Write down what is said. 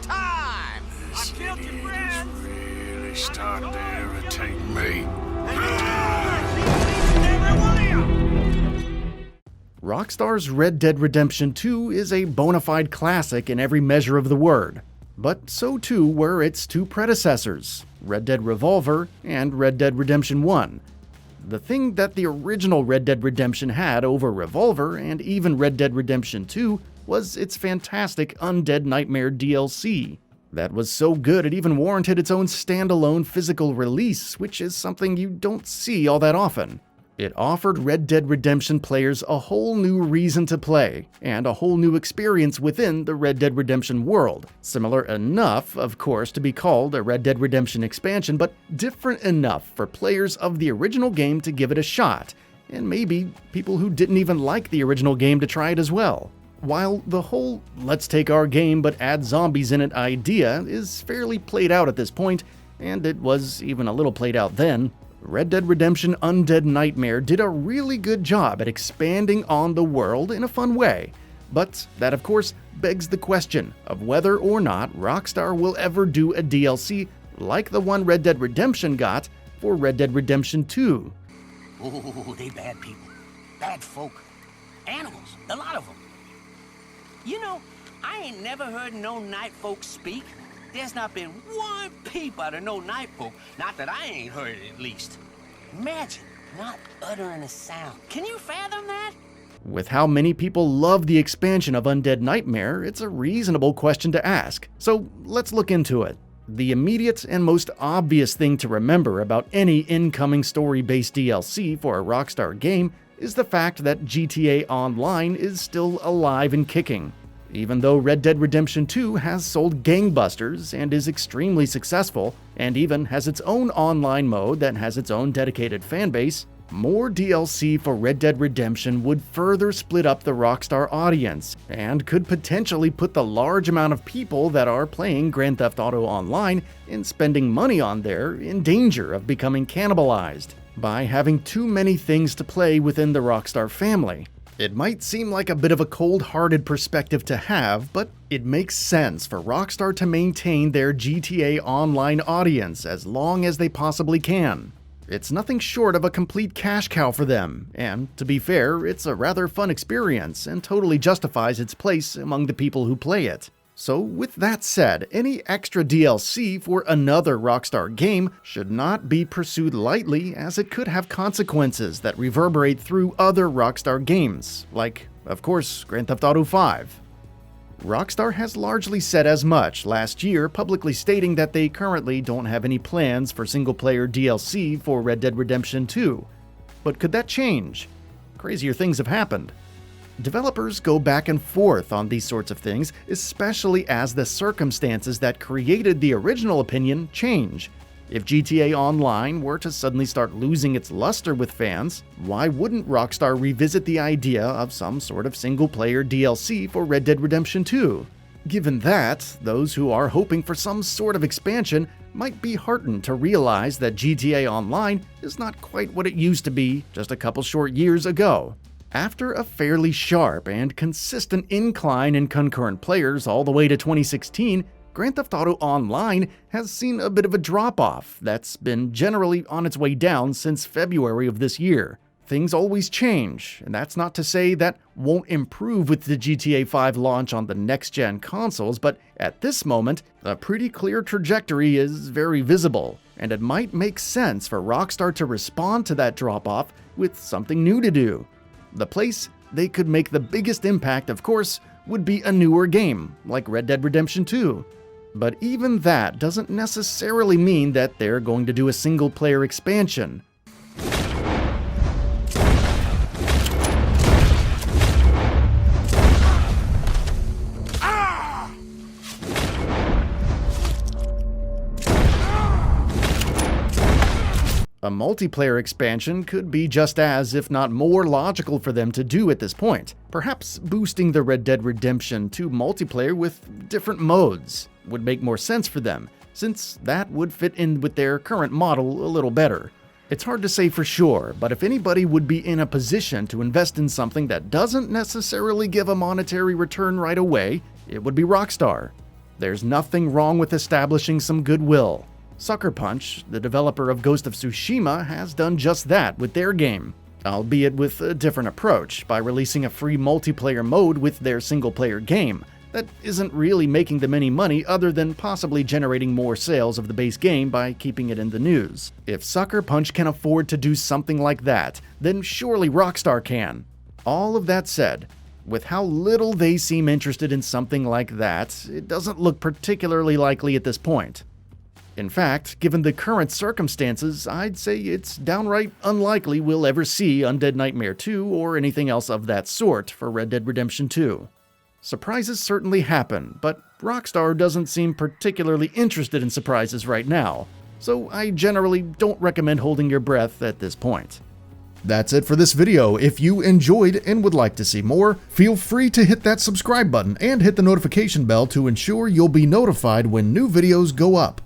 time! I killed your friends! Really starting to irritate me. Rockstar's Red Dead Redemption 2 is a bona fide classic in every measure of the word, but so too were its two predecessors, Red Dead Revolver and Red Dead Redemption 1. The thing that the original Red Dead Redemption had over Revolver and even Red Dead Redemption 2 was its fantastic Undead Nightmare DLC. That was so good it even warranted its own standalone physical release, which is something you don't see all that often. It offered Red Dead Redemption players a whole new reason to play, and a whole new experience within the Red Dead Redemption world. Similar enough, of course, to be called a Red Dead Redemption expansion, but different enough for players of the original game to give it a shot, and maybe people who didn't even like the original game to try it as well. While the whole let's take our game but add zombies in it idea is fairly played out at this point, and it was even a little played out then, Red Dead Redemption Undead Nightmare did a really good job at expanding on the world in a fun way. But that, of course, begs the question of whether or not Rockstar will ever do a DLC like the one Red Dead Redemption got for Red Dead Redemption 2. Oh, they bad people. Bad folk. Animals. A lot of them. You know, I ain't never heard no night folk speak. There's not been one peep out of no night folk. Not that I ain't heard it, at least. Imagine not uttering a sound. Can you fathom that? With how many people love the expansion of Undead Nightmare, it's a reasonable question to ask. So let's look into it. The immediate and most obvious thing to remember about any incoming story-based DLC for a Rockstar game is the fact that GTA Online is still alive and kicking. Even though Red Dead Redemption 2 has sold gangbusters and is extremely successful, and even has its own online mode that has its own dedicated fanbase, more DLC for Red Dead Redemption would further split up the Rockstar audience, and could potentially put the large amount of people that are playing Grand Theft Auto Online and spending money on there in danger of becoming cannibalized by having too many things to play within the Rockstar family. It might seem like a bit of a cold-hearted perspective to have, but it makes sense for Rockstar to maintain their GTA Online audience as long as they possibly can. It's nothing short of a complete cash cow for them, and to be fair, it's a rather fun experience and totally justifies its place among the people who play it. So with that said, any extra DLC for another Rockstar game should not be pursued lightly, as it could have consequences that reverberate through other Rockstar games, like, of course, Grand Theft Auto 5. Rockstar has largely said as much last year, publicly stating that they currently don't have any plans for single-player DLC for Red Dead Redemption 2. But could that change? Crazier things have happened. Developers go back and forth on these sorts of things, especially as the circumstances that created the original opinion change. If GTA Online were to suddenly start losing its luster with fans, why wouldn't Rockstar revisit the idea of some sort of single-player DLC for Red Dead Redemption 2? Given that, those who are hoping for some sort of expansion might be heartened to realize that GTA Online is not quite what it used to be just a couple short years ago. After a fairly sharp and consistent incline in concurrent players all the way to 2016, Grand Theft Auto Online has seen a bit of a drop-off that's been generally on its way down since February of this year. Things always change, and that's not to say that won't improve with the GTA 5 launch on the next-gen consoles, but at this moment, a pretty clear trajectory is very visible, and it might make sense for Rockstar to respond to that drop-off with something new to do. The place they could make the biggest impact, of course, would be a newer game, like Red Dead Redemption 2. But even that doesn't necessarily mean that they're going to do a single-player expansion. A multiplayer expansion could be just as, if not more, logical for them to do at this point. Perhaps boosting the Red Dead Redemption 2 multiplayer with different modes would make more sense for them, since that would fit in with their current model a little better. It's hard to say for sure, but if anybody would be in a position to invest in something that doesn't necessarily give a monetary return right away, it would be Rockstar. There's nothing wrong with establishing some goodwill. Sucker Punch, the developer of Ghost of Tsushima, has done just that with their game, albeit with a different approach, by releasing a free multiplayer mode with their single-player game that isn't really making them any money other than possibly generating more sales of the base game by keeping it in the news. If Sucker Punch can afford to do something like that, then surely Rockstar can. All of that said, with how little they seem interested in something like that, it doesn't look particularly likely at this point. In fact, given the current circumstances, I'd say it's downright unlikely we'll ever see Undead Nightmare 2 or anything else of that sort for Red Dead Redemption 2. Surprises certainly happen, but Rockstar doesn't seem particularly interested in surprises right now, so I generally don't recommend holding your breath at this point. That's it for this video. If you enjoyed and would like to see more, feel free to hit that subscribe button and hit the notification bell to ensure you'll be notified when new videos go up.